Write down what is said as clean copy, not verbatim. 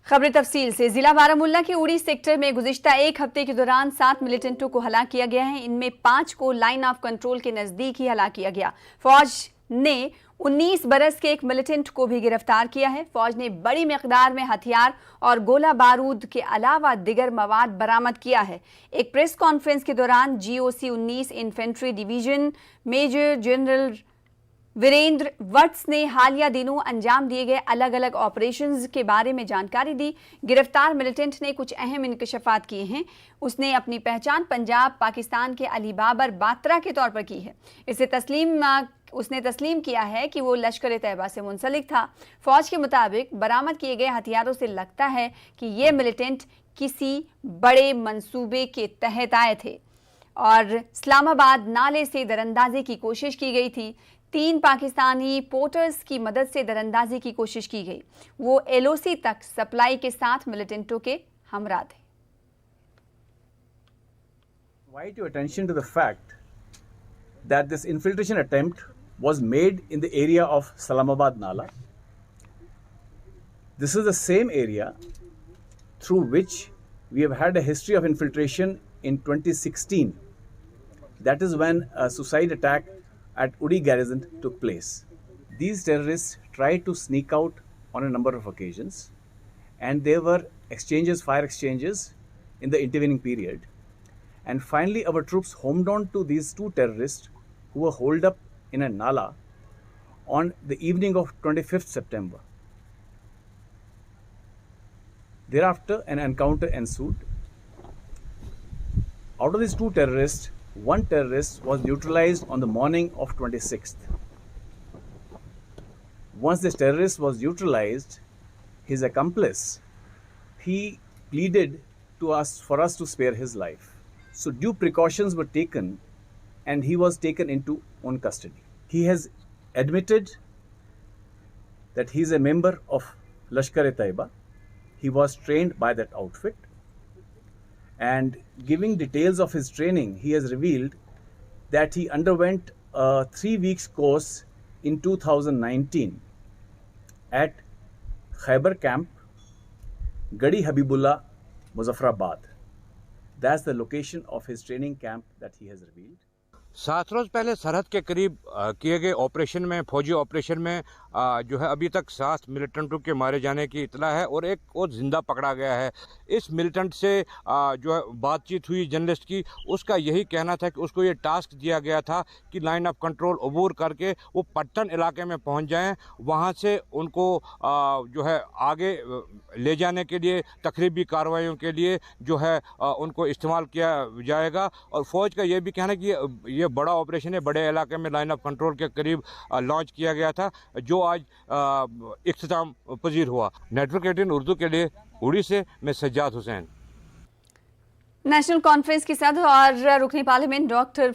खबरें तफसील से। जिला बारामुल्ला के उड़ी सेक्टर में गुज़िश्ता एक हफ्ते के दौरान 7 मिलिटेंटों को हलाक किया गया है। इनमें 5 को लाइन ऑफ कंट्रोल के नज़दीक ही हलाक किया गया। फौज ने 19 बरस के एक मिलिटेंट को भी गिरफ्तार किया है। फौज ने बड़ी मिकदार में हथियार और गोला बारूद के अलावा दिगर मवाद बरामद किया है। एक प्रेस कॉन्फ्रेंस के दौरान GOC 19 infantry division major general Virendra Vats ने हालिया दिनों अंजाम दिए गए अलग अलग ऑपरेशंस के बारे में जानकारी दी। गिरफ्तार मिलिटेंट ने कुछ अहम इंकशाफात किए हैं। उसने अपनी पहचान पंजाब पाकिस्तान के अली बाबर बात्रा के तौर पर की है। उसने तस्लीम किया है कि वो लश्कर तैयबा से मुंसलिक था। फौज के मुताबिक बरामद किए गए हथियारों से लगता है कि ये मिलिटेंट किसी बड़े मंसूबे के तहत आए थे और इस्लामाबाद नाले से दरअंदाजी की कोशिश की गई थी। 3 पाकिस्तानी पोर्टर्स की मदद से दरअंदाजी की कोशिश की गई। वो LOC तक सप्लाई के साथ मिलिटेंटों के हमरा थे। Invite your attention to the fact that this infiltration attempt was made in the area of Islamabad Nala. This is the same area through which we have had a history of infiltration in 2016. That is when a suicide attack at Uri garrison took place. These terrorists tried to sneak out on a number of occasions, and there were fire exchanges in the intervening period. And finally, our troops homed on to these 2 terrorists who were holed up in a nala on the evening of 25th September. Thereafter, an encounter ensued. Out of these 2 terrorists, 1 terrorist was neutralized on the morning of 26th. Once this terrorist was neutralized, his accomplice, he pleaded to us for us to spare his life. So due precautions were taken and he was taken into own custody. He has admitted that he is a member of Lashkar-e-Taiba. He was trained by that outfit. And giving details of his training, he has revealed that he underwent a 3 weeks course in 2019 at Khyber camp, Gadi Habibullah, Muzaffarabad. That's the location of his training camp that he has revealed. 7 रोज़ पहले सरहद के करीब किए गए operation में, फौजी operation में जो है अभी तक 7 मिलिटेंटों के मारे जाने की इतला है और एक और ज़िंदा पकड़ा गया है। इस मिलिटेंट से जो है बातचीत हुई जर्नलिस्ट की, उसका यही कहना था कि उसको ये टास्क दिया गया था कि लाइन ऑफ कंट्रोल अबूर करके वो पट्टन इलाके में पहुंच जाएं, वहां से उनको जो है आगे ले जाने के लिए तकरीबी कार्रवाइयों के लिए जो है उनको इस्तेमाल किया जाएगा। और फ़ौज का ये भी कहना है कि ये बड़ा ऑपरेशन है, बड़े इलाके में लाइन ऑफ कंट्रोल के करीब लॉन्च किया गया था, जो आज इख्तिताम पजीर हुआ। नेटवर्क 18 उर्दू के लिए उड़ी से मैं सज्जाद हुसैन। नेशनल कॉन्फ्रेंस के सदर और रुकनी पार्लियामेंट डॉक्टर